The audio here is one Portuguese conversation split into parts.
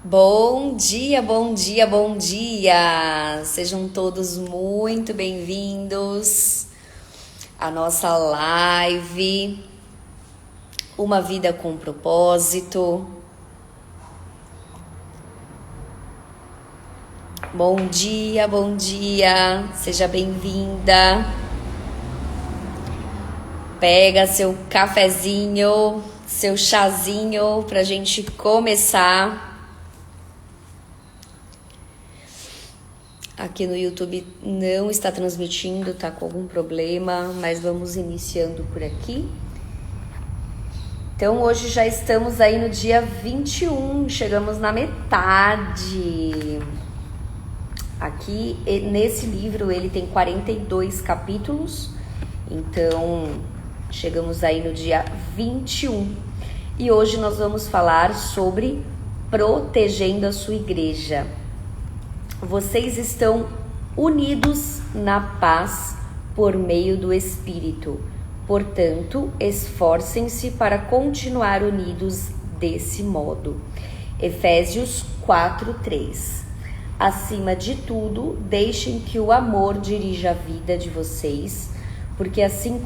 Bom dia, bom dia, bom dia! Sejam todos muito bem-vindos à nossa live Uma Vida com Propósito. Bom dia, seja bem-vinda. Pega seu cafezinho, seu chazinho pra gente começar. Aqui no YouTube não está transmitindo, tá com algum problema, mas vamos iniciando por aqui. Então hoje já estamos aí no dia 21, chegamos na metade. Aqui nesse livro ele tem 42 capítulos, então chegamos aí no dia 21. E hoje nós vamos falar sobre protegendo a sua igreja. Vocês estão unidos na paz por meio do Espírito. Portanto, esforcem-se para continuar unidos desse modo. Efésios 4:3. Acima de tudo, deixem que o amor dirija a vida de vocês, porque assim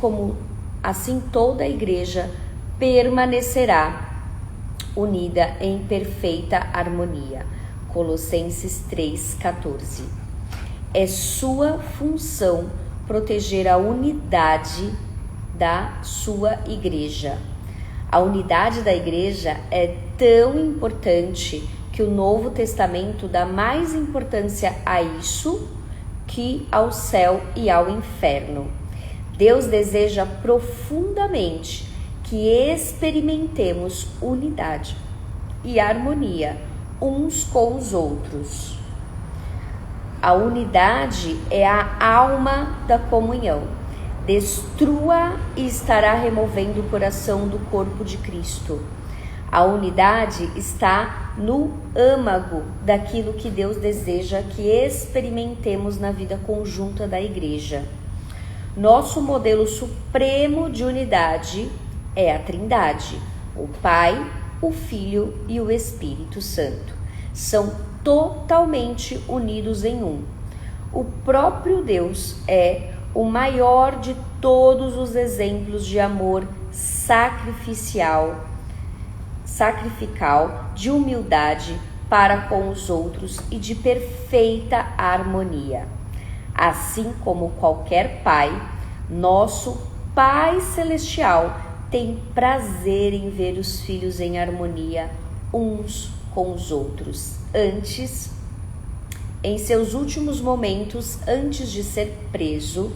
toda a igreja permanecerá unida em perfeita harmonia. Colossenses 3:14. É sua função proteger a unidade da sua igreja. A unidade da igreja é tão importante que o Novo Testamento dá mais importância a isso que ao céu e ao inferno. Deus deseja profundamente que experimentemos unidade e harmonia uns com os outros. A unidade é a alma da comunhão. Destrua e estará removendo o coração do corpo de Cristo. A unidade está no âmago daquilo que Deus deseja que experimentemos na vida conjunta da igreja. Nosso modelo supremo de unidade é a Trindade, o Pai, o Filho e o Espírito Santo. São totalmente unidos em um. O próprio Deus é o maior de todos os exemplos de amor sacrificial, de humildade para com os outros e de perfeita harmonia. Assim como qualquer pai, nosso Pai Celestial tem prazer em ver os filhos em harmonia uns com os outros. Em seus últimos momentos, antes de ser preso,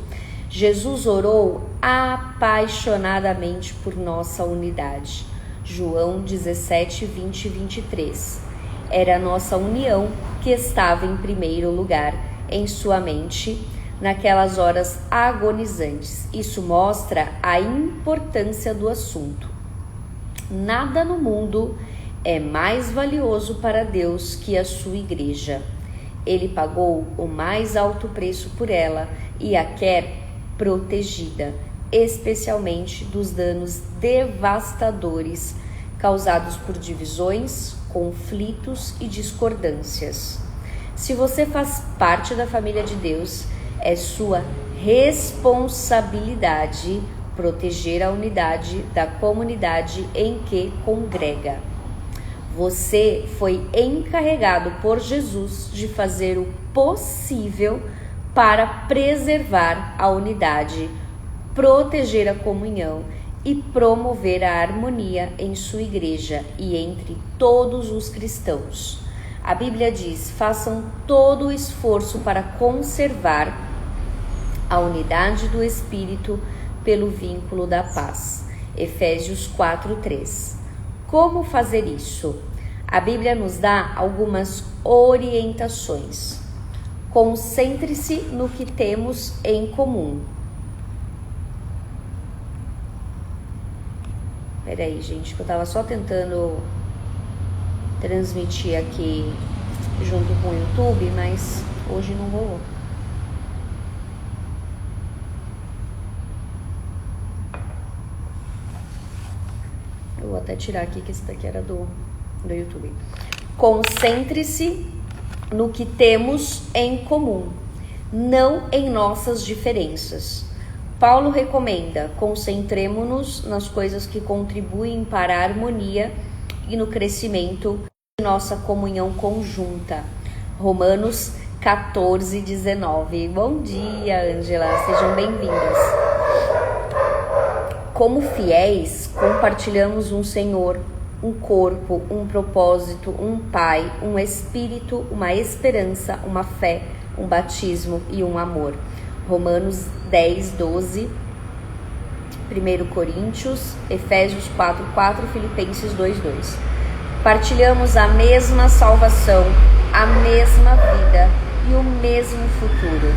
Jesus orou apaixonadamente por nossa unidade. João 17, 20 e 23. Era a nossa união que estava em primeiro lugar em sua mente naquelas horas agonizantes. Isso mostra a importância do assunto. Nada no mundo é mais valioso para Deus que a sua igreja. Ele pagou o mais alto preço por ela e a quer protegida, especialmente dos danos devastadores causados por divisões, conflitos e discordâncias. Se você faz parte da família de Deus, é sua responsabilidade proteger a unidade da comunidade em que congrega. Você foi encarregado por Jesus de fazer o possível para preservar a unidade, proteger a comunhão e promover a harmonia em sua igreja e entre todos os cristãos. A Bíblia diz: façam todo o esforço para conservar a unidade do Espírito pelo vínculo da paz. Efésios 4:3. Como fazer isso? A Bíblia nos dá algumas orientações. Concentre-se no que temos em comum. Peraí, gente, que eu tava só tentando transmitir aqui junto com o YouTube, mas hoje não rolou. Eu vou até tirar aqui, que esse daqui era do YouTube. Concentre-se no que temos em comum, não em nossas diferenças. Paulo recomenda: concentremo-nos nas coisas que contribuem para a harmonia e no crescimento de nossa comunhão conjunta. Romanos 14, 19. Bom dia, Ângela, sejam bem-vindas. Como fiéis, compartilhamos um Senhor, um corpo, um propósito, um Pai, um Espírito, uma esperança, uma fé, um batismo e um amor. Romanos 10, 12, 1 Coríntios, Efésios 4, 4, Filipenses 2, 2. Partilhamos a mesma salvação, a mesma vida e o mesmo futuro.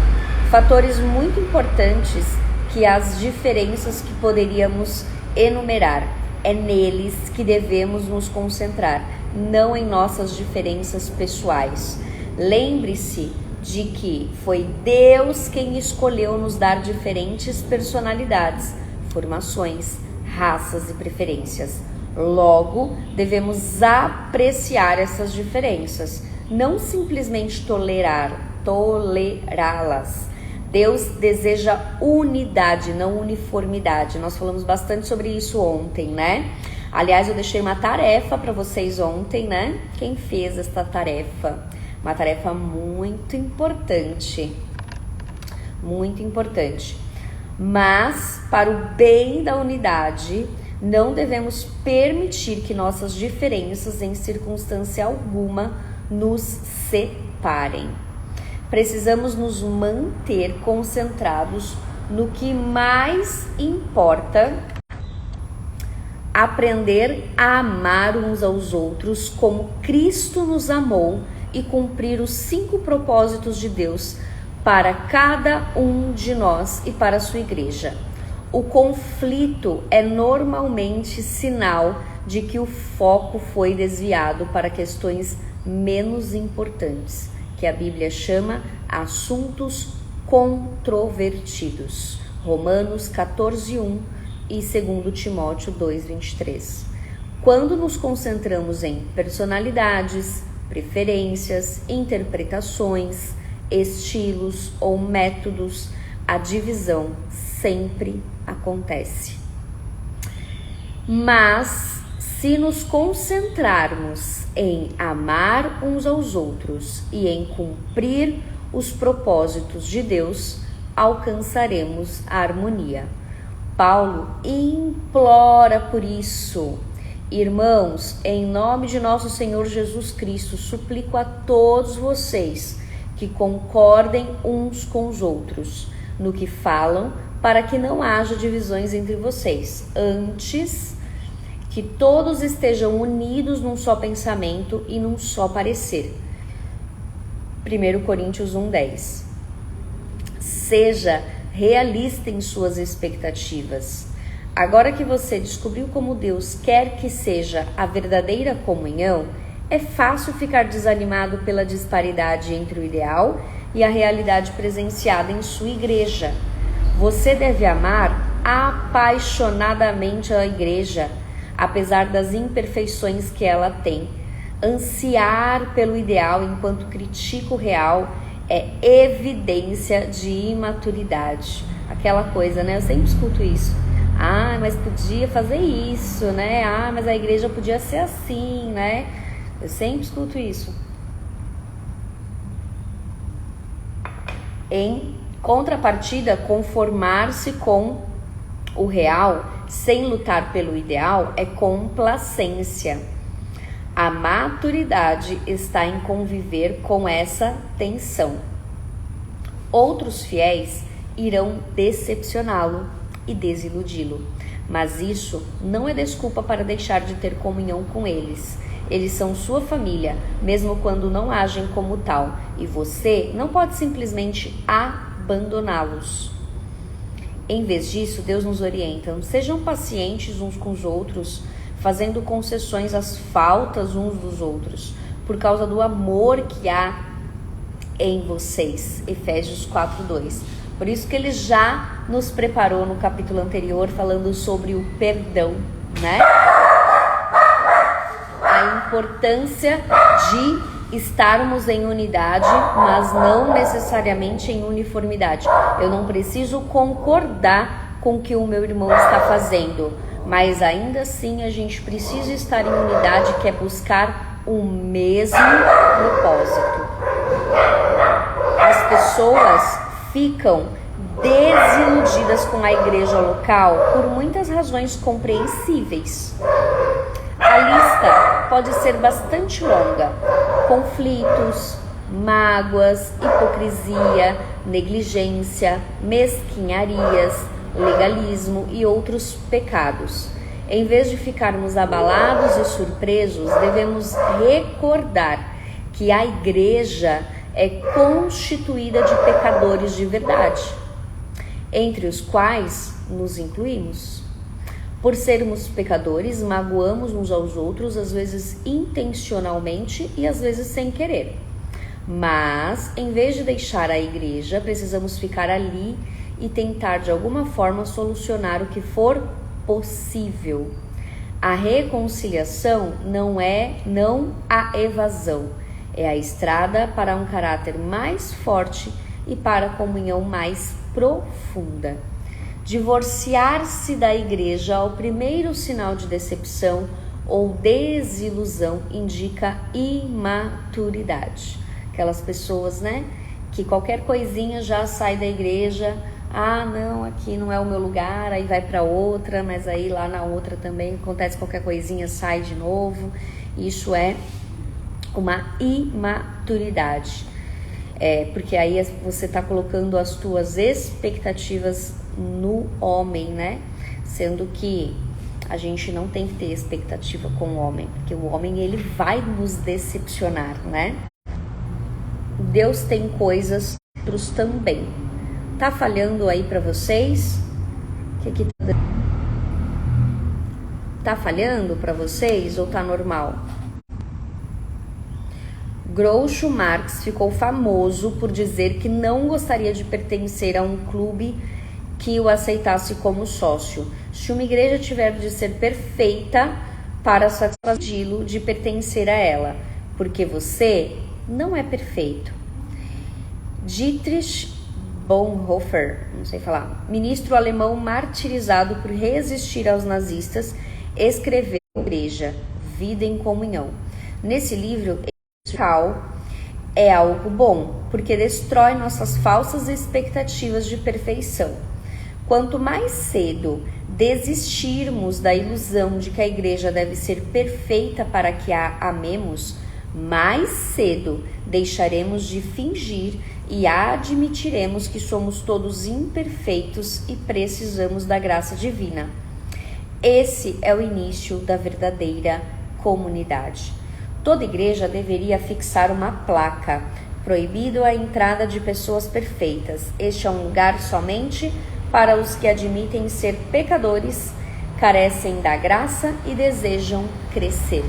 Fatores muito importantes que as diferenças que poderíamos enumerar. É neles que devemos nos concentrar, não em nossas diferenças pessoais. Lembre-se de que foi Deus quem escolheu nos dar diferentes personalidades, formações, raças e preferências. Logo, devemos apreciar essas diferenças, não simplesmente tolerá-las. Deus deseja unidade, não uniformidade. Nós falamos bastante sobre isso ontem, né? Aliás, eu deixei uma tarefa para vocês ontem, né? Quem fez esta tarefa? Uma tarefa muito importante. Muito importante. Mas, para o bem da unidade, não devemos permitir que nossas diferenças, em circunstância alguma, nos separem. Precisamos nos manter concentrados no que mais importa, aprender a amar uns aos outros como Cristo nos amou e cumprir os 5 propósitos de Deus para cada um de nós e para a sua igreja. O conflito é normalmente sinal de que o foco foi desviado para questões menos importantes, que a Bíblia chama assuntos controvertidos. Romanos 14, 1 e 2 Timóteo 2, 23. Quando nos concentramos em personalidades, preferências, interpretações, estilos ou métodos, a divisão sempre acontece. Mas, se nos concentrarmos em amar uns aos outros e em cumprir os propósitos de Deus, alcançaremos a harmonia. Paulo implora por isso. Irmãos, em nome de nosso Senhor Jesus Cristo, suplico a todos vocês que concordem uns com os outros no que falam, para que não haja divisões entre vocês. Antes, que todos estejam unidos num só pensamento e num só parecer. 1 Coríntios 1:10. Seja realista em suas expectativas. Agora que você descobriu como Deus quer que seja a verdadeira comunhão, é fácil ficar desanimado pela disparidade entre o ideal e a realidade presenciada em sua igreja. Você deve amar apaixonadamente a igreja, apesar das imperfeições que ela tem. Ansiar pelo ideal enquanto critica o real é evidência de imaturidade. Aquela coisa, né? Eu sempre escuto isso. Ah, mas podia fazer isso, né? Ah, mas a igreja podia ser assim, né? Eu sempre escuto isso. Em contrapartida, conformar-se com o real sem lutar pelo ideal é complacência. A maturidade está em conviver com essa tensão. Outros fiéis irão decepcioná-lo e desiludi-lo, mas isso não é desculpa para deixar de ter comunhão com eles. Eles são sua família, mesmo quando não agem como tal, e você não pode simplesmente abandoná-los. Em vez disso, Deus nos orienta: sejam pacientes uns com os outros, fazendo concessões às faltas uns dos outros, por causa do amor que há em vocês. Efésios 4:2. Por isso que ele já nos preparou no capítulo anterior, falando sobre o perdão, né? A importância de estarmos em unidade, mas não necessariamente em uniformidade. Eu não preciso concordar com o que o meu irmão está fazendo, mas ainda assim a gente precisa estar em unidade, que é buscar o mesmo propósito. As pessoas ficam desiludidas com a igreja local por muitas razões compreensíveis. A lista pode ser bastante longa: conflitos, mágoas, hipocrisia, negligência, mesquinharias, legalismo e outros pecados. Em vez de ficarmos abalados e surpresos, devemos recordar que a igreja é constituída de pecadores de verdade, entre os quais nos incluímos. Por sermos pecadores, magoamos uns aos outros, às vezes intencionalmente e às vezes sem querer. Mas, em vez de deixar a igreja, precisamos ficar ali e tentar de alguma forma solucionar o que for possível. A reconciliação não a evasão, é a estrada para um caráter mais forte e para a comunhão mais profunda. Divorciar-se da igreja ao primeiro sinal de decepção ou desilusão indica imaturidade. Aquelas pessoas, né, que qualquer coisinha já sai da igreja. Ah, não, aqui não é o meu lugar, aí vai para outra, mas aí lá na outra também acontece qualquer coisinha, sai de novo. Isso é uma imaturidade. Porque aí você está colocando as tuas expectativas no homem, né? Sendo que a gente não tem que ter expectativa com o homem, porque o homem, ele vai nos decepcionar, né? Deus tem coisas outros também. Tá falhando aí para vocês? Que tá falhando para vocês ou tá normal? Groucho Marx ficou famoso por dizer que não gostaria de pertencer a um clube que o aceitasse como sócio. Se uma igreja tiver de ser perfeita para satisfazê-lo de pertencer a ela, porque você não é perfeito. Dietrich Bonhoeffer, não sei falar, ministro alemão martirizado por resistir aos nazistas, escreveu Igreja, Vida em Comunhão. Nesse livro, é algo bom, porque destrói nossas falsas expectativas de perfeição. Quanto mais cedo desistirmos da ilusão de que a igreja deve ser perfeita para que a amemos, mais cedo deixaremos de fingir e admitiremos que somos todos imperfeitos e precisamos da graça divina. Esse é o início da verdadeira comunidade. Toda igreja deveria fixar uma placa: proibido a entrada de pessoas perfeitas. Este é um lugar somente para os que admitem ser pecadores, carecem da graça e desejam crescer.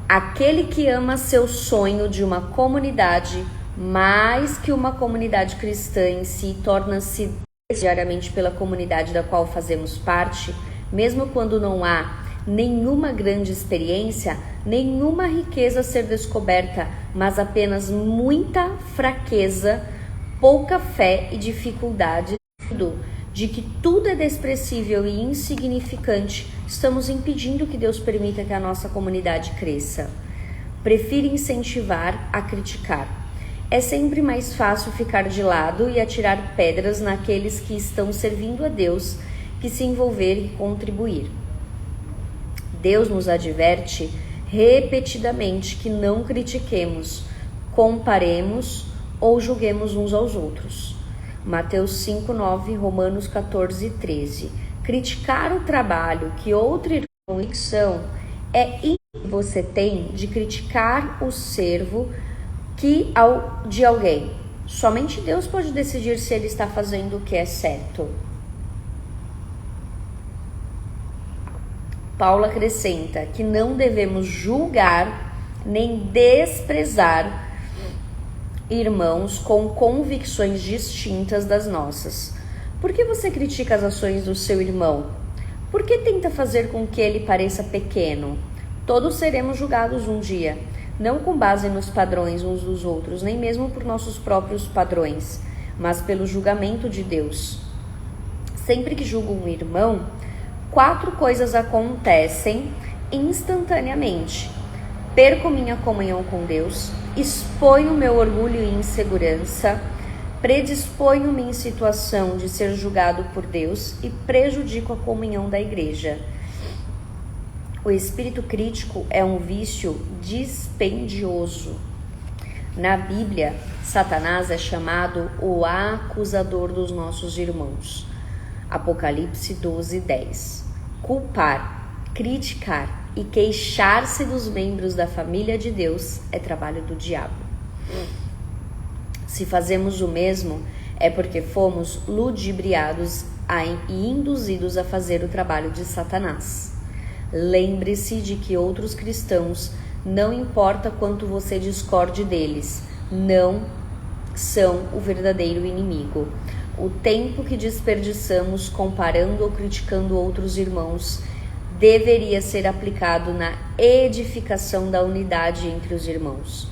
Aquele que ama seu sonho de uma comunidade mais que uma comunidade cristã em si torna-se diariamente pela comunidade da qual fazemos parte, mesmo quando não há nenhuma grande experiência, nenhuma riqueza a ser descoberta, mas apenas muita fraqueza, pouca fé e dificuldade de que tudo é desprezível e insignificante, estamos impedindo que Deus permita que a nossa comunidade cresça. Prefiro incentivar a criticar. É sempre mais fácil ficar de lado e atirar pedras naqueles que estão servindo a Deus que se envolver e contribuir. Deus nos adverte repetidamente que não critiquemos, comparemos ou julguemos uns aos outros. Mateus 5:9, Romanos 14:13. Criticar o trabalho que outro irmão são é você tem de criticar o servo de alguém. Somente Deus pode decidir se ele está fazendo o que é certo. Paulo acrescenta que não devemos julgar nem desprezar irmãos com convicções distintas das nossas. Por que você critica as ações do seu irmão? Por que tenta fazer com que ele pareça pequeno? Todos seremos julgados um dia, não com base nos padrões uns dos outros, nem mesmo por nossos próprios padrões, mas pelo julgamento de Deus. Sempre que julgo um irmão, 4 coisas acontecem instantaneamente. Perco minha comunhão com Deus, exponho meu orgulho e insegurança, predisponho-me em situação de ser julgado por Deus e prejudico a comunhão da igreja. O espírito crítico é um vício dispendioso. Na Bíblia, Satanás é chamado o acusador dos nossos irmãos. Apocalipse 12:10. Culpar, criticar e queixar-se dos membros da família de Deus é trabalho do diabo. Se fazemos o mesmo, é porque fomos ludibriados e induzidos a fazer o trabalho de Satanás. Lembre-se de que outros cristãos, não importa quanto você discorde deles, não são o verdadeiro inimigo. O tempo que desperdiçamos comparando ou criticando outros irmãos deveria ser aplicado na edificação da unidade entre os irmãos.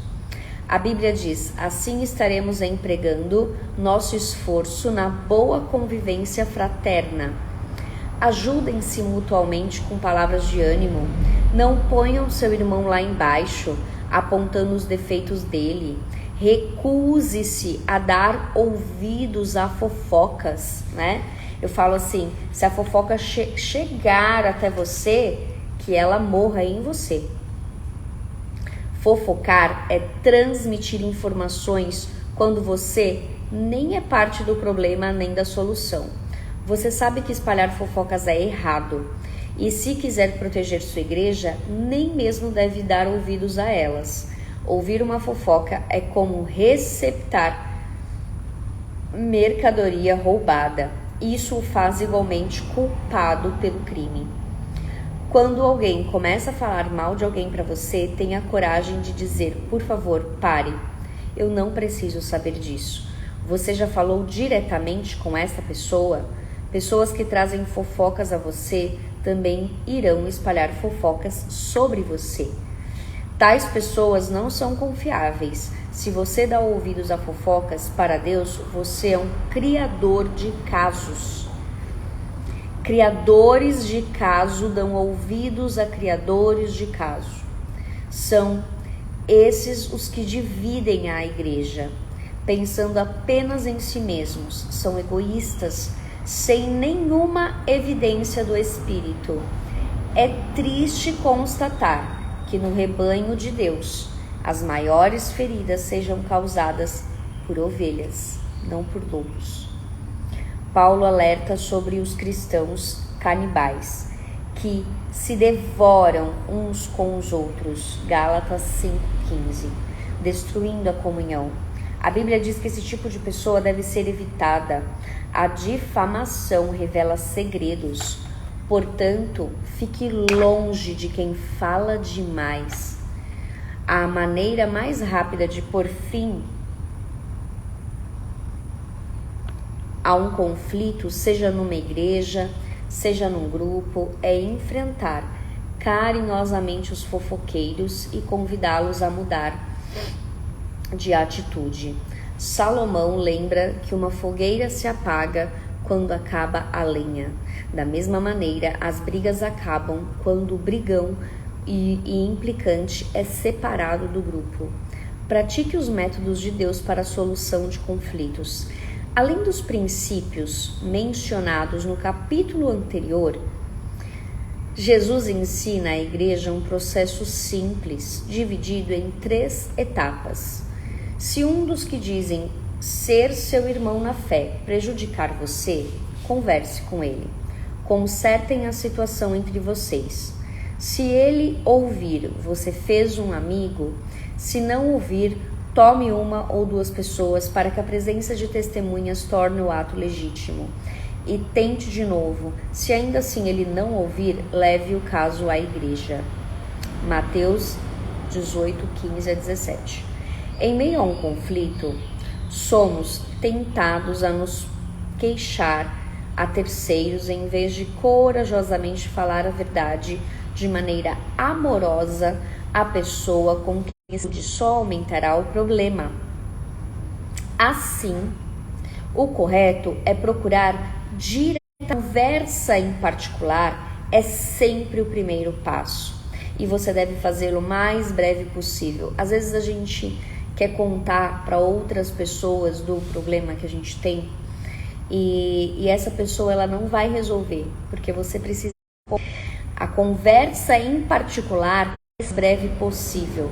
A Bíblia diz: assim estaremos empregando nosso esforço na boa convivência fraterna. Ajudem-se mutuamente com palavras de ânimo. Não ponham seu irmão lá embaixo, apontando os defeitos dele. Recuse-se a dar ouvidos a fofocas, né? Eu falo assim, se a fofoca chegar até você, que ela morra em você. Fofocar é transmitir informações quando você nem é parte do problema nem da solução. Você sabe que espalhar fofocas é errado. E se quiser proteger sua igreja, nem mesmo deve dar ouvidos a elas. Ouvir uma fofoca é como receptar mercadoria roubada. Isso o faz igualmente culpado pelo crime. Quando alguém começa a falar mal de alguém para você, tenha coragem de dizer: por favor, pare. Eu não preciso saber disso. Você já falou diretamente com essa pessoa? Pessoas que trazem fofocas a você também irão espalhar fofocas sobre você. Tais pessoas não são confiáveis. Se você dá ouvidos a fofocas, para Deus, você é um criador de casos. Criadores de caso dão ouvidos a criadores de caso. São esses os que dividem a igreja, pensando apenas em si mesmos. São egoístas, sem nenhuma evidência do Espírito. É triste constatar que no rebanho de Deus, as maiores feridas sejam causadas por ovelhas, não por lobos. Paulo alerta sobre os cristãos canibais, que se devoram uns com os outros, Gálatas 5,15, destruindo a comunhão. A Bíblia diz que esse tipo de pessoa deve ser evitada. A difamação revela segredos. Portanto, fique longe de quem fala demais. A maneira mais rápida de pôr fim a um conflito, seja numa igreja, seja num grupo, é enfrentar carinhosamente os fofoqueiros e convidá-los a mudar de atitude. Salomão lembra que uma fogueira se apaga quando acaba a lenha. Da mesma maneira, as brigas acabam quando o brigão e implicante é separado do grupo. Pratique os métodos de Deus para a solução de conflitos. Além dos princípios mencionados no capítulo anterior, Jesus ensina à igreja um processo simples, dividido em 3 etapas. Se um dos que dizem ser seu irmão na fé prejudicar você, converse com ele. Consertem a situação entre vocês. Se ele ouvir, você fez um amigo. Se não ouvir, tome 1 ou 2 pessoas para que a presença de testemunhas torne o ato legítimo. E tente de novo. Se ainda assim ele não ouvir, leve o caso à igreja. Mateus 18:15-17. Em meio a um conflito, somos tentados a nos queixar, a terceiros em vez de corajosamente falar a verdade de maneira amorosa à pessoa com quem só aumentará o problema. Assim, o correto é procurar direto. A conversa em particular é sempre o primeiro passo e você deve fazê-lo o mais breve possível. Às vezes a gente quer contar para outras pessoas do problema que a gente tem e essa pessoa ela não vai resolver, porque você precisa. A conversa em particular é o mais breve possível.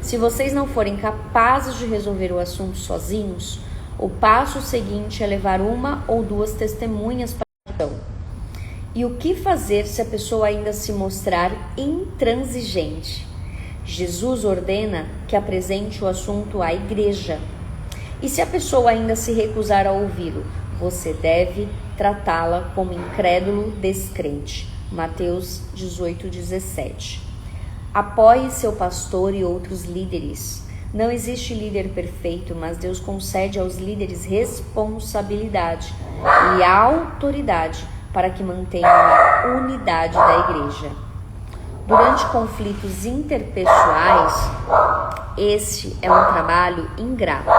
Se vocês não forem capazes de resolver o assunto sozinhos, o passo seguinte é levar uma ou duas testemunhas para a questão. E o que fazer se a pessoa ainda se mostrar intransigente? Jesus ordena que apresente o assunto à igreja. E se a pessoa ainda se recusar a ouvi-lo, você deve tratá-la como incrédulo descrente. Mateus 18:17. Apoie seu pastor e outros líderes. Não existe líder perfeito, mas Deus concede aos líderes responsabilidade e autoridade para que mantenham a unidade da igreja. Durante conflitos interpessoais, este é um trabalho ingrato.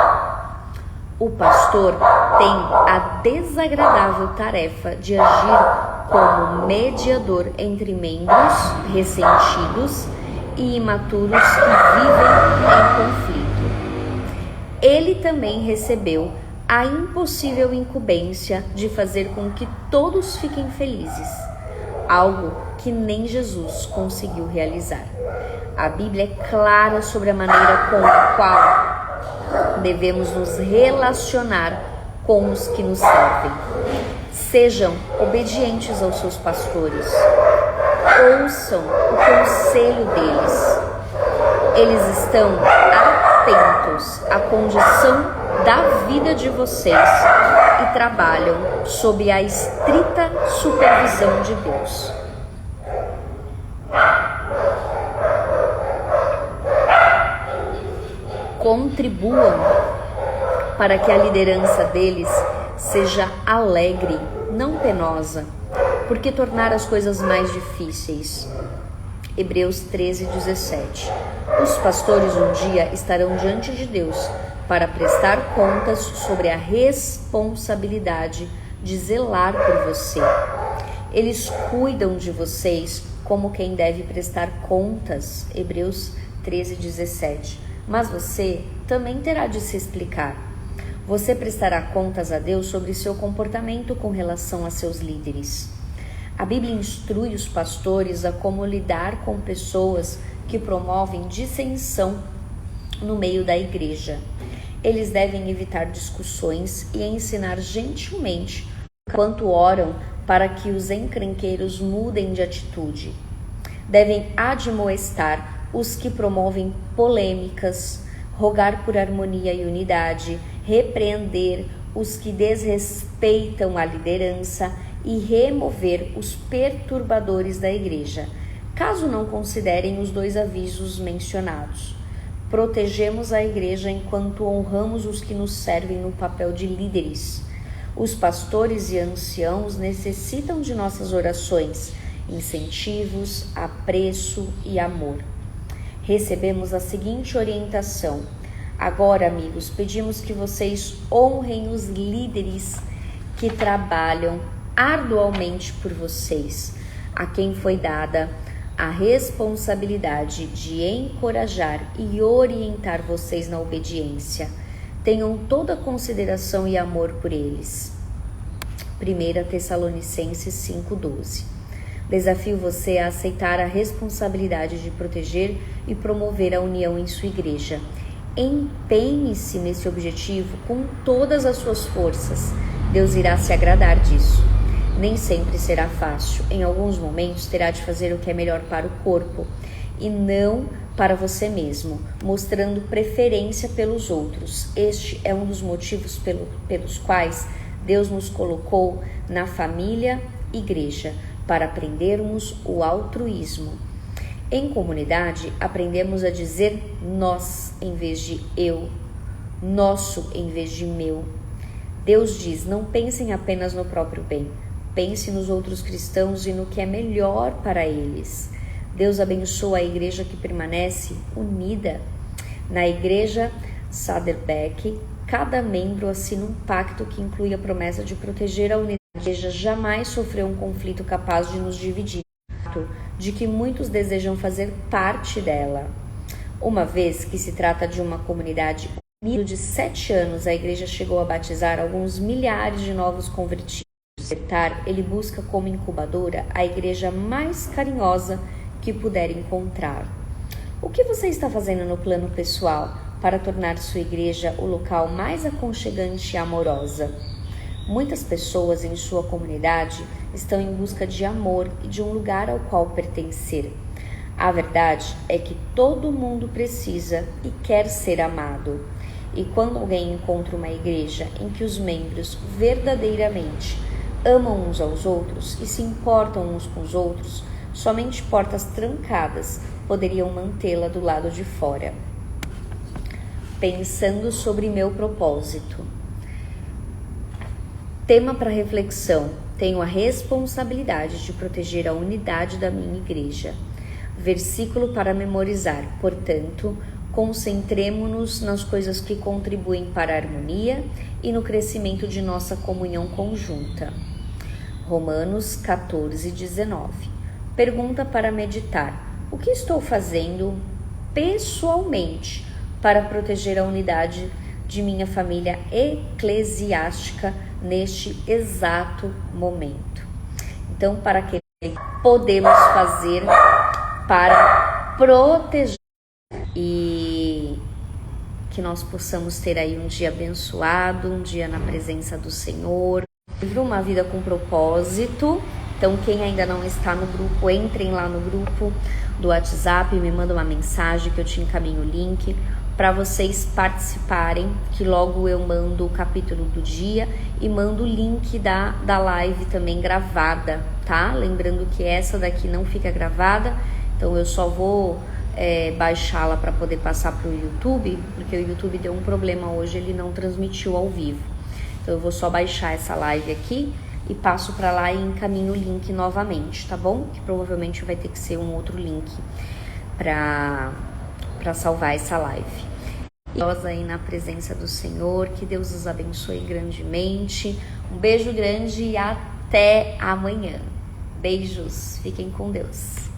O pastor tem a desagradável tarefa de agir como mediador entre membros ressentidos e imaturos que vivem em conflito. Ele também recebeu a impossível incumbência de fazer com que todos fiquem felizes, algo que nem Jesus conseguiu realizar. A Bíblia é clara sobre a maneira com a qual devemos nos relacionar com os que nos servem. Sejam obedientes aos seus pastores. Ouçam o conselho deles. Eles estão atentos à condição da vida de vocês e trabalham sob a estrita supervisão de Deus. Contribuam para que a liderança deles seja alegre, não penosa, porque tornar as coisas mais difíceis. Hebreus 13:17. Os pastores um dia estarão diante de Deus para prestar contas sobre a responsabilidade de zelar por você. Eles cuidam de vocês como quem deve prestar contas. Hebreus 13:17. Mas você também terá de se explicar. Você prestará contas a Deus sobre seu comportamento com relação a seus líderes. A Bíblia instrui os pastores a como lidar com pessoas que promovem dissensão no meio da igreja. Eles devem evitar discussões e ensinar gentilmente enquanto oram para que os encrenqueiros mudem de atitude. Devem admoestar os que promovem polêmicas, rogar por harmonia e unidade, repreender os que desrespeitam a liderança e remover os perturbadores da igreja, caso não considerem os dois avisos mencionados. Protegemos a igreja enquanto honramos os que nos servem no papel de líderes. Os pastores e anciãos necessitam de nossas orações, incentivos, apreço e amor. Recebemos a seguinte orientação: agora, amigos, pedimos que vocês honrem os líderes que trabalham arduamente por vocês, a quem foi dada a responsabilidade de encorajar e orientar vocês na obediência. Tenham toda consideração e amor por eles. 1 Tessalonicenses 5:12. Desafio você a aceitar a responsabilidade de proteger e promover a união em sua igreja. Empenhe-se nesse objetivo com todas as suas forças. Deus irá se agradar disso. Nem sempre será fácil. Em alguns momentos terá de fazer o que é melhor para o corpo e não para você mesmo, mostrando preferência pelos outros. Este é um dos motivos pelos quais Deus nos colocou na família igreja, para aprendermos o altruísmo. Em comunidade, aprendemos a dizer nós em vez de eu, nosso em vez de meu. Deus diz: não pensem apenas no próprio bem, pense nos outros cristãos e no que é melhor para eles. Deus abençoa a igreja que permanece unida. Na igreja Saderbeck, cada membro assina um pacto que inclui a promessa de proteger a unidade. A igreja jamais sofreu um conflito capaz de nos dividir, de que muitos desejam fazer parte dela. Uma vez que se trata de uma comunidade unida de 7 anos, a igreja chegou a batizar alguns milhares de novos convertidos. Ele busca como incubadora a igreja mais carinhosa que puder encontrar. O que você está fazendo no plano pessoal para tornar sua igreja o local mais aconchegante e amorosa? Muitas pessoas em sua comunidade estão em busca de amor e de um lugar ao qual pertencer. A verdade é que todo mundo precisa e quer ser amado. E quando alguém encontra uma igreja em que os membros verdadeiramente amam uns aos outros e se importam uns com os outros, somente portas trancadas poderiam mantê-la do lado de fora. Pensando sobre meu propósito. Tema para reflexão: tenho a responsabilidade de proteger a unidade da minha igreja. Versículo para memorizar: portanto, concentremo-nos nas coisas que contribuem para a harmonia e no crescimento de nossa comunhão conjunta. Romanos 14:19. Pergunta para meditar: o que estou fazendo pessoalmente para proteger a unidade de minha família eclesiástica neste exato momento? Então, para que podemos fazer para proteger e que nós possamos ter aí um dia abençoado, um dia na presença do Senhor, uma vida com propósito. Então, quem ainda não está no grupo, entrem lá no grupo do WhatsApp, me manda uma mensagem que eu te encaminho o link para vocês participarem, que logo eu mando o capítulo do dia e mando o link da live também gravada, tá? Lembrando que essa daqui não fica gravada, então eu só vou baixá-la para poder passar para o YouTube, porque o YouTube deu um problema hoje, ele não transmitiu ao vivo. Então eu vou só baixar essa live aqui e passo para lá e encaminho o link novamente, tá bom? Que provavelmente vai ter que ser um outro link para salvar essa live. E nós aí na presença do Senhor, que Deus os abençoe grandemente. Um beijo grande e até amanhã. Beijos, fiquem com Deus.